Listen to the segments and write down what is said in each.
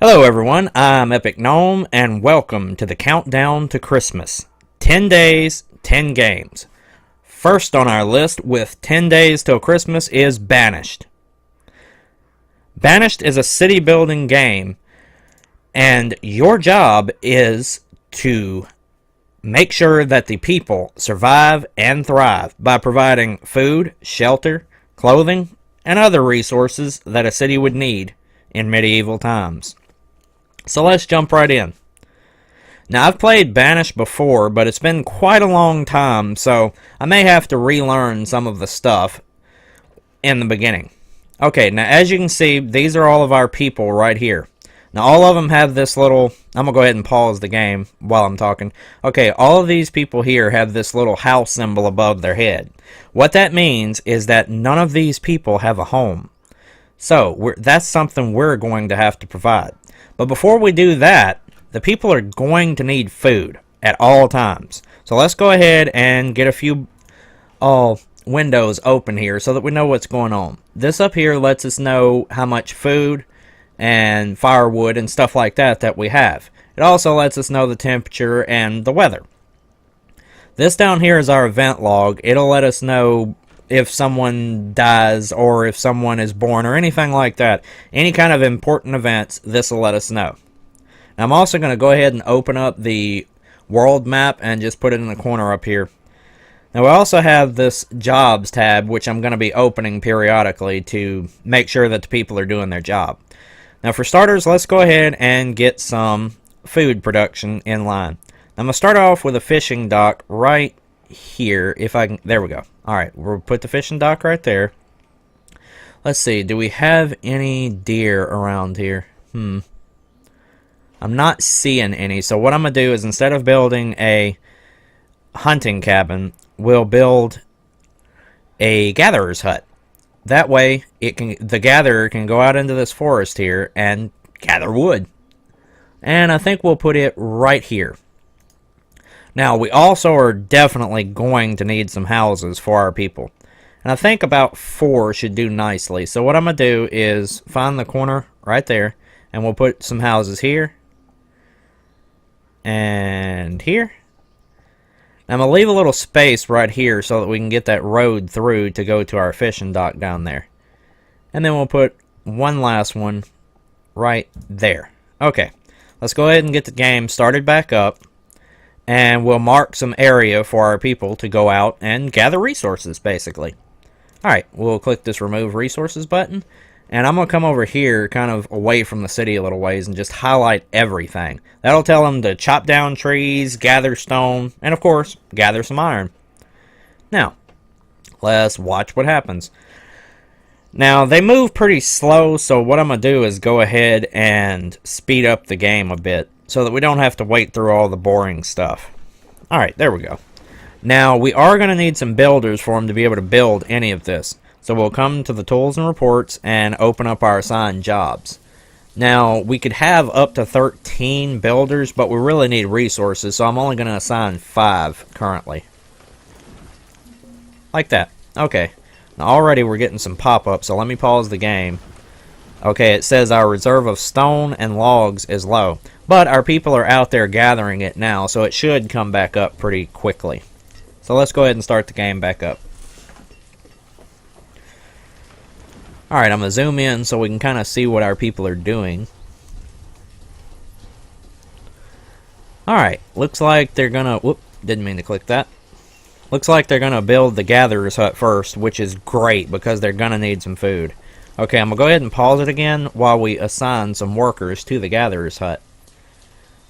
Hello everyone, I'm Epic Gnome, and welcome to the Countdown to Christmas. 10 days, 10 games. First on our list with 10 days till Christmas is Banished. Banished is a city building game, and your job is to make sure that the people survive and thrive by providing food, shelter, clothing, and other resources that a city would need in medieval times. So let's jump right in. Now, I've played Banished before, but it's been quite a long time, so I may have to relearn some of the stuff in the beginning. Okay, now as you can see, these are all of our people right here. Now, all of them have this little... I'm going to go ahead and pause the game while I'm talking. Okay, all of these people here have this little house symbol above their head. What that means is that none of these people have a home. So, that's something we're going to have to provide. But before we do that, the people are going to need food at all times. So let's go ahead and get a few windows open here so that we know what's going on. This up here lets us know how much food and firewood and stuff like that we have. It also lets us know the temperature and the weather. This down here is our event log. It'll let us know if someone dies or if someone is born or anything like that. Any kind of important events, this will let us know. Now, I'm also going to go ahead and open up the world map and just put it in the corner up here. Now, we also have this jobs tab, which I'm going to be opening periodically to make sure that the people are doing their job. Now, for starters, let's go ahead and get some food production in line. I'm going to start off with a fishing dock right here. If I can, there we go. Alright, we'll put the fishing dock right there. Let's see, do we have any deer around here? I'm not seeing any, so what I'm going to do is instead of building a hunting cabin, we'll build a gatherer's hut. That way, the gatherer can go out into this forest here and gather wood. And I think we'll put it right here. Now, we also are definitely going to need some houses for our people. And I think about 4 should do nicely. So what I'm going to do is find the corner right there. And we'll put some houses here. And here. I'm going to leave a little space right here so that we can get that road through to go to our fishing dock down there. And then we'll put one last one right there. Okay, let's go ahead and get the game started back up. And we'll mark some area for our people to go out and gather resources, basically. Alright, we'll click this Remove Resources button. And I'm going to come over here, kind of away from the city a little ways, and just highlight everything. That'll tell them to chop down trees, gather stone, and of course, gather some iron. Now, let's watch what happens. Now, they move pretty slow, so what I'm going to do is go ahead and speed up the game a bit, so that we don't have to wait through all the boring stuff. Alright, there we go. Now, we are going to need some builders for them to be able to build any of this. So we'll come to the tools and reports and open up our assigned jobs. Now, we could have up to 13 builders, but we really need resources, so I'm only going to assign 5 currently. Like that. Okay. Now, already we're getting some pop-ups, so let me pause the game. Okay, it says our reserve of stone and logs is low. But our people are out there gathering it now, so it should come back up pretty quickly. So let's go ahead and start the game back up. Alright, I'm going to zoom in so we can kind of see what our people are doing. Alright, looks like they're going to... Whoop, didn't mean to click that. Looks like they're going to build the gatherer's hut first, which is great because they're going to need some food. Okay, I'm going to go ahead and pause it again while we assign some workers to the gatherer's hut.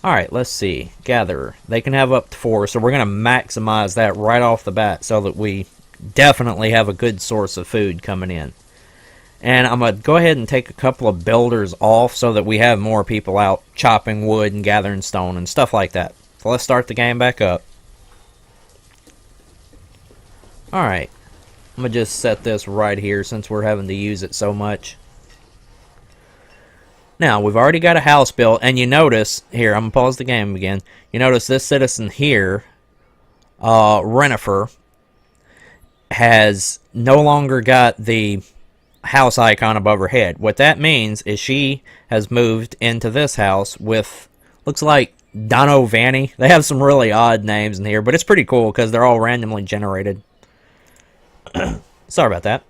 Alright, let's see. Gatherer. They can have up to 4, so we're going to maximize that right off the bat so that we definitely have a good source of food coming in. And I'm going to go ahead and take a couple of builders off so that we have more people out chopping wood and gathering stone and stuff like that. So let's start the game back up. Alright. I'm going to just set this right here since we're having to use it so much. Now, we've already got a house built, and you notice, here, I'm going to pause the game again. You notice this citizen here, Renifer, has no longer got the house icon above her head. What that means is she has moved into this house with, looks like Dono Vanny. They have some really odd names in here, but it's pretty cool because they're all randomly generated. Sorry about that.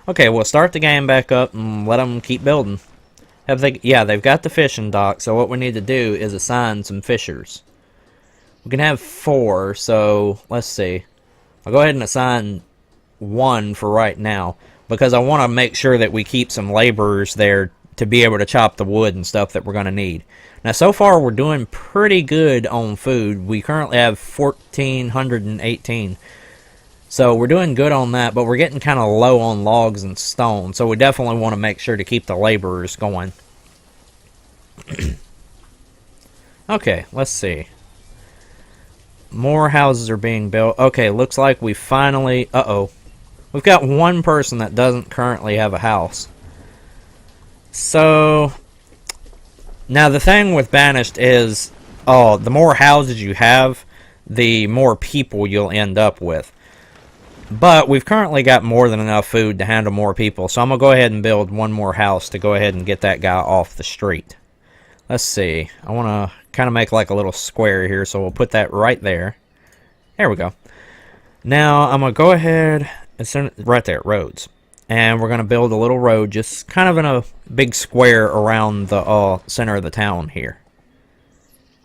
Okay, we'll start the game back up and let them keep building. Have they? Yeah, they've got the fishing dock, so what we need to do is assign some fishers. We can have 4, so let's see. I'll go ahead and assign 1 for right now, because I want to make sure that we keep some laborers there to be able to chop the wood and stuff that we're going to need. Now, so far, we're doing pretty good on food. We currently have 1,418. So we're doing good on that, but we're getting kind of low on logs and stone. So we definitely want to make sure to keep the laborers going. Okay, let's see. More houses are being built. Okay, looks like we finally... Uh-oh. We've got one person that doesn't currently have a house. So... Now, the thing with Banished is... Oh, the more houses you have, the more people you'll end up with. But we've currently got more than enough food to handle more people. So I'm going to go ahead and build one more house to go ahead and get that guy off the street. Let's see. I want to kind of make like a little square here. So we'll put that right there. There we go. Now I'm going to go ahead and send it right there. Roads. And we're going to build a little road just kind of in a big square around the center of the town here.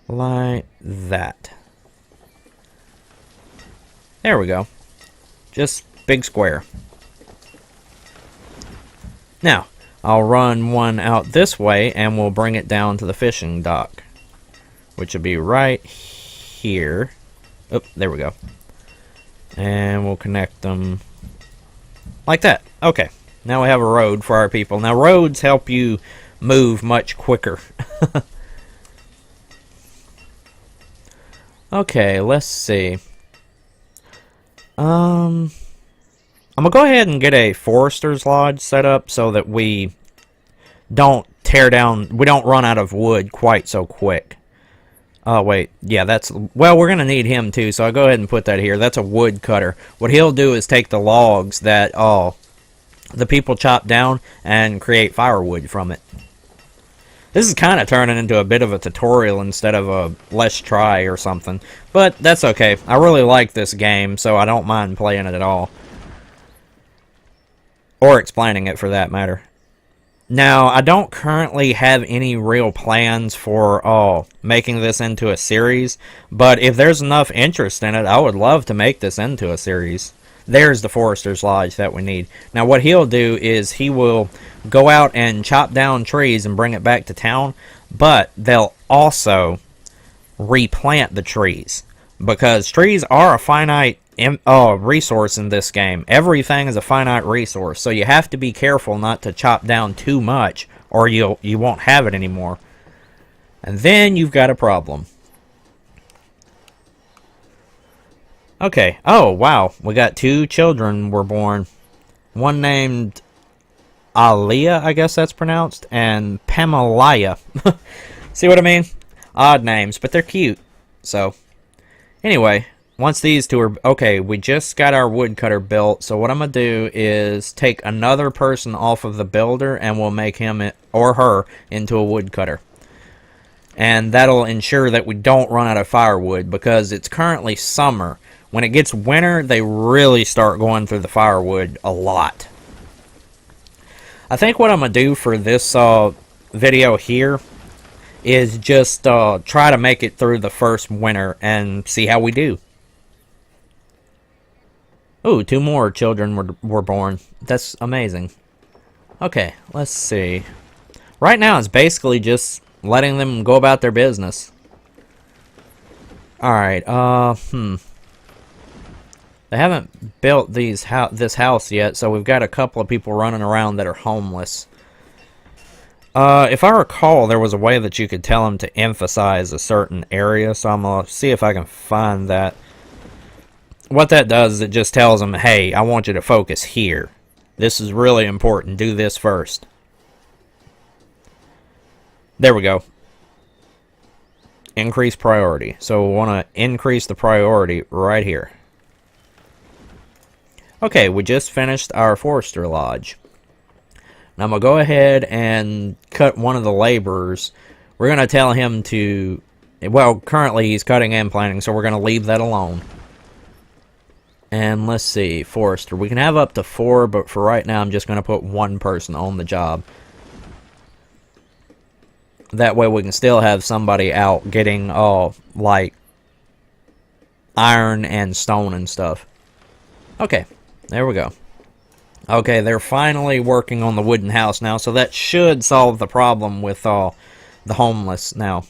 Like that. There we go. Just big square. Now, I'll run one out this way and we'll bring it down to the fishing dock, which will be right here. Oh, there we go. And we'll connect them like that. Okay, now we have a road for our people. Now, roads help you move much quicker. Okay, let's see. I'm gonna go ahead and get a forester's lodge set up so that we don't run out of wood quite so quick. Oh, wait, yeah, well, we're gonna need him too, so I'll go ahead and put that here. That's a wood cutter. What he'll do is take the logs that, the people chop down and create firewood from it. This is kind of turning into a bit of a tutorial instead of a let's try or something. But that's okay. I really like this game, so I don't mind playing it at all. Or explaining it, for that matter. Now, I don't currently have any real plans for making this into a series. But if there's enough interest in it, I would love to make this into a series. There's the Forester's Lodge that we need. Now, what he'll do is he will go out and chop down trees and bring it back to town, but they'll also replant the trees, because trees are a finite resource in this game. Everything is a finite resource, so you have to be careful not to chop down too much, or you won't have it anymore. And then you've got a problem. Okay. Oh, wow. We got 2 children were born. One named Aliyah, I guess that's pronounced, and Pamelaya. See what I mean? Odd names, but they're cute. So, anyway, once these 2 are... Okay, we just got our woodcutter built, so what I'm going to do is take another person off of the builder, and we'll make him or her into a woodcutter. And that'll ensure that we don't run out of firewood, because it's currently summer. When it gets winter, they really start going through the firewood a lot. I think what I'm going to do for this video here is just try to make it through the first winter and see how we do. Ooh, 2 more children were born. That's amazing. Okay, let's see. Right now, it's basically just letting them go about their business. Alright, They haven't built this house yet, so we've got a couple of people running around that are homeless. If I recall, there was a way that you could tell them to emphasize a certain area, so I'm going to see if I can find that. What that does is it just tells them, hey, I want you to focus here. This is really important. Do this first. There we go. Increase priority. So we want to increase the priority right here. Okay, we just finished our Forester Lodge. Now I'm going to go ahead and cut one of the laborers. We're going to tell him to... Well, currently he's cutting and planting, so we're going to leave that alone. And let's see, Forester. We can have up to 4, but for right now I'm just going to put 1 person on the job. That way we can still have somebody out getting, like, iron and stone and stuff. Okay, there we go. Okay, they're finally working on the wooden house now, so that should solve the problem with the homeless now.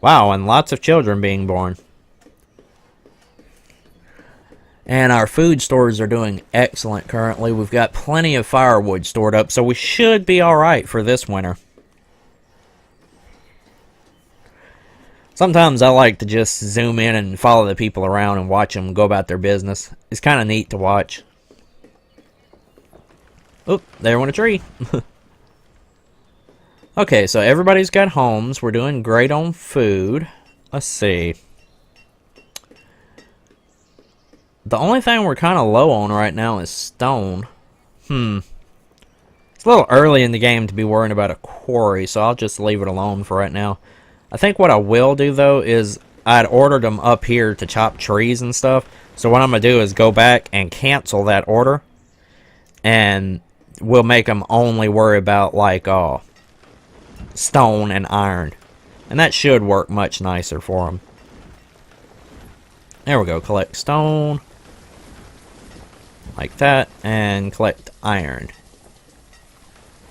Wow, and lots of children being born. And our food stores are doing excellent currently. We've got plenty of firewood stored up, so we should be alright for this winter. Sometimes I like to just zoom in and follow the people around and watch them go about their business. It's kind of neat to watch. Oop, there went a tree. Okay, so everybody's got homes. We're doing great on food. Let's see. The only thing we're kind of low on right now is stone. It's a little early in the game to be worrying about a quarry, so I'll just leave it alone for right now. I think what I will do, though, is I'd ordered them up here to chop trees and stuff. So what I'm going to do is go back and cancel that order. And we'll make them only worry about, like, stone and iron. And that should work much nicer for them. There we go. Collect stone. Like that. And collect iron.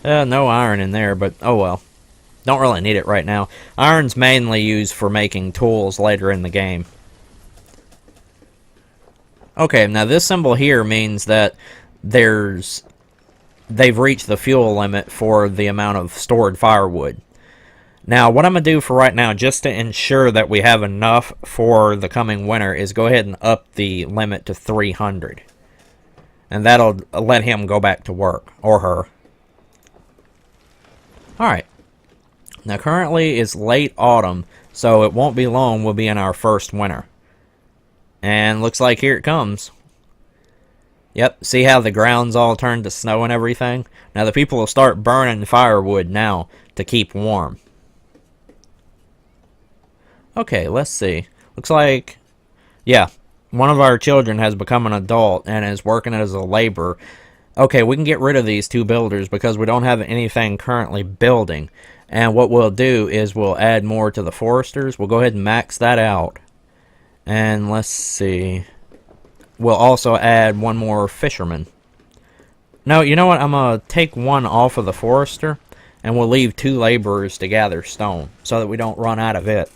No iron in there, but oh well. Don't really need it right now. Iron's mainly used for making tools later in the game. Okay, now this symbol here means that they've reached the fuel limit for the amount of stored firewood. Now, what I'm going to do for right now, just to ensure that we have enough for the coming winter, is go ahead and up the limit to 300. And that'll let him go back to work, or her. Alright. Now, currently it's late autumn, so it won't be long we'll be in our first winter. And looks like here it comes. Yep, see how the ground's all turned to snow and everything? Now the people will start burning firewood now to keep warm. Okay, let's see. Looks like, yeah, one of our children has become an adult and is working as a laborer. Okay, we can get rid of these 2 builders because we don't have anything currently building. And what we'll do is we'll add more to the foresters. We'll go ahead and max that out. And let's see. We'll also add 1 more fisherman. No, you know what? I'm going to take 1 off of the forester. And we'll leave 2 laborers to gather stone. So that we don't run out of it.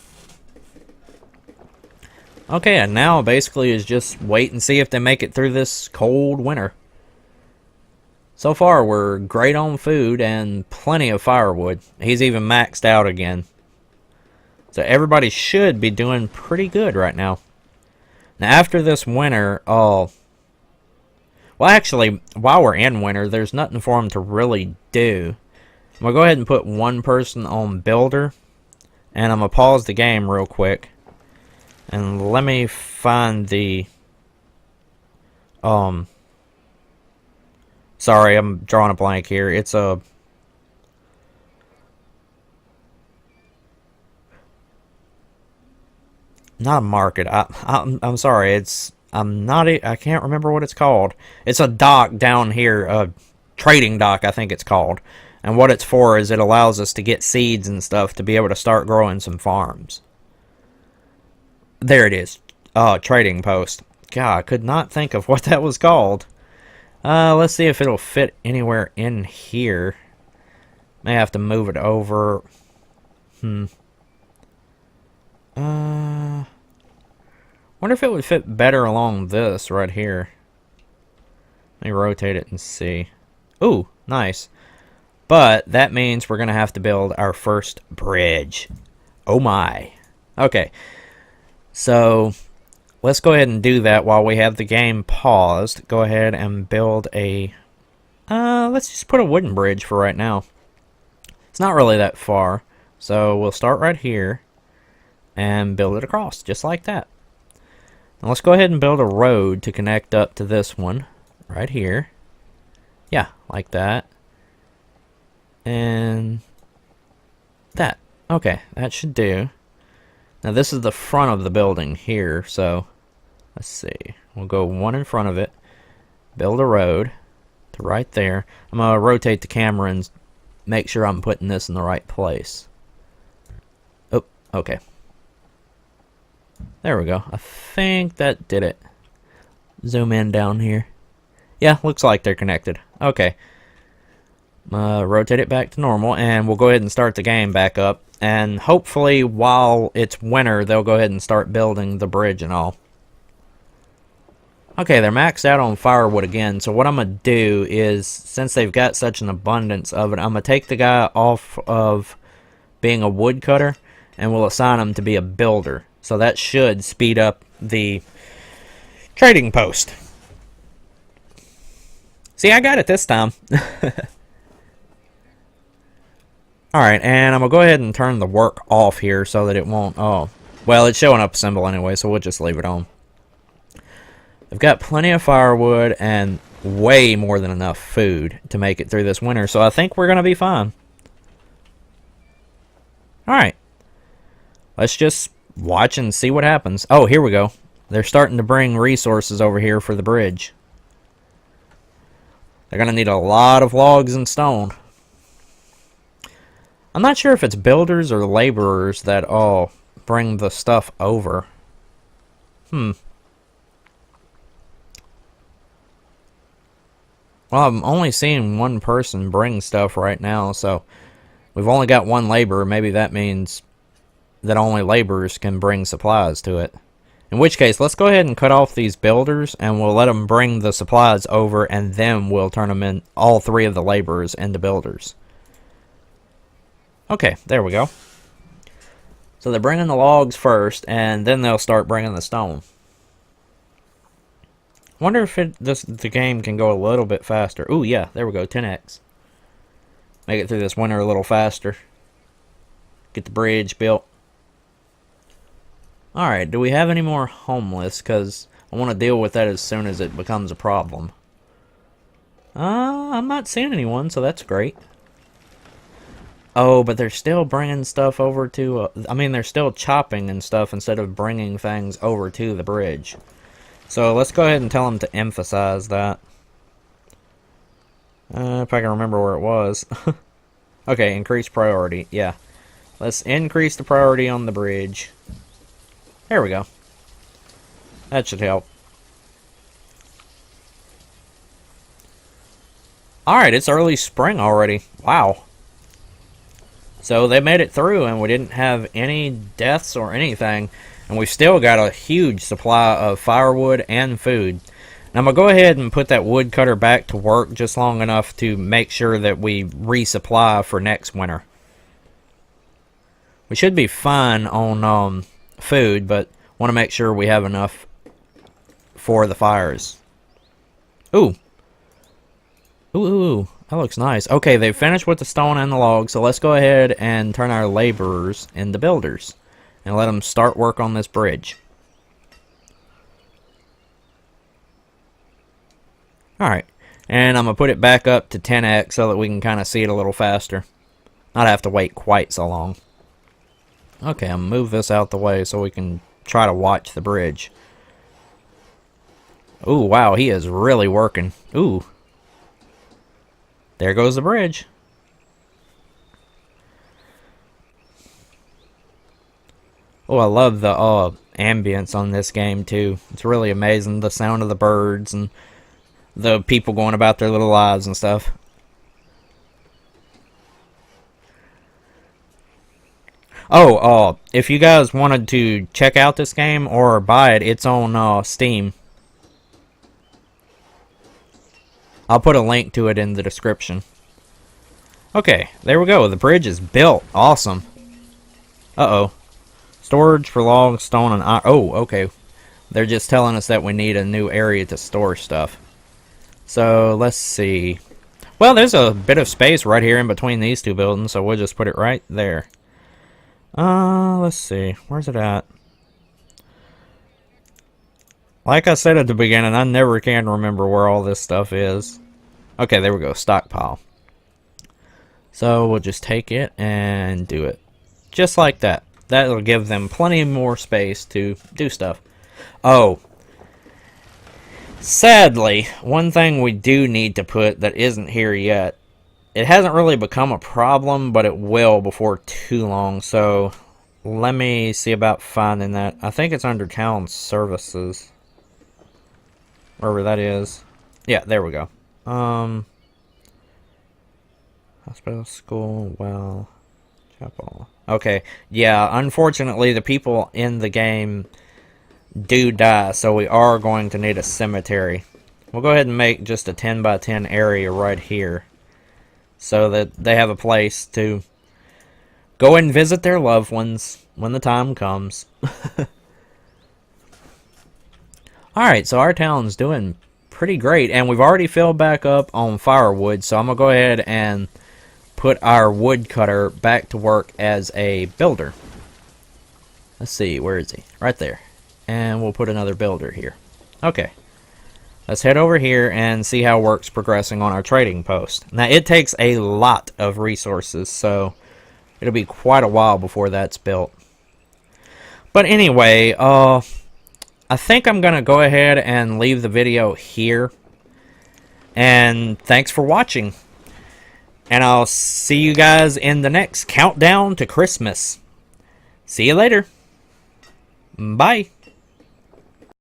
Okay, and now basically is just wait and see if they make it through this cold winter. So far, we're great on food and plenty of firewood. He's even maxed out again. So everybody should be doing pretty good right now. Now, after this winter, well, actually, while we're in winter, there's nothing for them to really do. I'm going to go ahead and put 1 person on builder. And I'm going to pause the game real quick. And let me find the... Sorry, I'm drawing a blank here. It's a... Not a market. I'm sorry. It's... I can't remember what it's called. It's a dock down here. A trading dock, I think it's called. And what it's for is it allows us to get seeds and stuff to be able to start growing some farms. There it is. Trading post. God, I could not think of what that was called. Let's see if it'll fit anywhere in here. May have to move it over. Wonder if it would fit better along this right here. Let me rotate it and see. Ooh, nice. But that means we're going to have to build our first bridge. Oh my. Okay. So, let's go ahead and do that while we have the game paused. Go ahead and build a... let's just put a wooden bridge for right now. It's not really that far. So, we'll start right here. And build it across, just like that. Now, let's go ahead and build a road to connect up to this one. Right here. Yeah, like that. And that. Okay, that should do. Now this is the front of the building here, so let's see. We'll go one in front of it. Build a road to right there. I'm going to rotate the camera and make sure I'm putting this in the right place. Oh, okay. There we go. I think that did it. Zoom in down here. Yeah, looks like they're connected. Okay. Rotate it back to normal, and we'll go ahead and start the game back up. And hopefully, while it's winter, they'll go ahead and start building the bridge and all. Okay, they're maxed out on firewood again, so what I'm going to do is, since they've got such an abundance of it, I'm going to take the guy off of being a woodcutter, and we'll assign him to be a builder. So that should speed up the trading post. See, I got it this time. Alright, and I'm going to go ahead and turn the work off here so that it won't... Oh, well, it's showing up a symbol anyway, so we'll just leave it on. I've got plenty of firewood and way more than enough food to make it through this winter, so I think we're going to be fine. Alright. Let's just watch and see what happens. Oh, here we go. They're starting to bring resources over here for the bridge. They're going to need a lot of logs and stone. I'm not sure if it's builders or laborers that all bring the stuff over. Well, I'm only seeing one person bring stuff right now, so we've only got one laborer. Maybe that means that only laborers can bring supplies to it. In which case, let's go ahead and cut off these builders, and we'll let them bring the supplies over, and then we'll turn them in, all three of the laborers, into builders. Okay, there we go. So they're bringing the logs first, and then they'll start bringing the stone. Wonder if the game can go a little bit faster. Ooh, yeah, there we go, 10x. Make it through this winter a little faster. Get the bridge built. Alright, do we have any more homeless? Because I want to deal with that as soon as it becomes a problem. I'm not seeing anyone, so that's great. Oh, but they're still bringing stuff over to... I mean, they're still chopping and stuff instead of bringing things over to the bridge. So let's go ahead and tell them to emphasize that. If I can remember where it was. Okay, increase priority. Yeah. Let's increase the priority on the bridge. There we go. That should help. Alright, it's early spring already. Wow. So they made it through and we didn't have any deaths or anything. And we've still got a huge supply of firewood and food. Now I'm going to go ahead and put that woodcutter back to work just long enough to make sure that we resupply for next winter. We should be fine on food, but want to make sure we have enough for the fires. Ooh. Ooh, that looks nice. Okay, they've finished with the stone and the logs, so let's go ahead and turn our laborers into builders. And let them start work on this bridge. Alright. And I'm going to put it back up to 10x so that we can kind of see it a little faster. Not have to wait quite so long. Okay, I'm going to move this out the way so we can try to watch the bridge. Ooh, wow, he is really working. Ooh. There goes the bridge. Oh, I love the ambience on this game, too. It's really amazing. The sound of the birds and the people going about their little lives and stuff. Oh, if you guys wanted to check out this game or buy it, it's on Steam. I'll put a link to it in the description. Okay, there we go. The bridge is built. Awesome. Uh-oh. Storage for logs, stone, and iron. Oh, okay. They're just telling us that we need a new area to store stuff. So, let's see. Well, there's a bit of space right here in between these two buildings, so we'll just put it right there. Let's see. Where's it at? Like I said at the beginning, I never can remember where all this stuff is. Okay, there we go. Stockpile. So we'll just take it and do it. Just like that. That'll give them plenty more space to do stuff. Oh, sadly, one thing we do need to put that isn't here yet. It hasn't really become a problem, but it will before too long. So let me see about finding that. I think it's under town services. Wherever that is. Yeah, there we go. Hospital, school, well, chapel. Okay, yeah, unfortunately the people in the game do die, so we are going to need a cemetery. We'll go ahead and make just a 10 by 10 area right here, so that they have a place to go and visit their loved ones when the time comes. Alright, so our town's doing pretty great, and we've already filled back up on firewood, so I'm going to go ahead and put our woodcutter back to work as a builder. Let's see, where is he? Right there. And we'll put another builder here. Okay. Let's head over here and see how work's progressing on our trading post. Now, it takes a lot of resources, so it'll be quite a while before that's built. But anyway, I think I'm going to go ahead and leave the video here. And thanks for watching. And I'll see you guys in the next countdown to Christmas. See you later. Bye.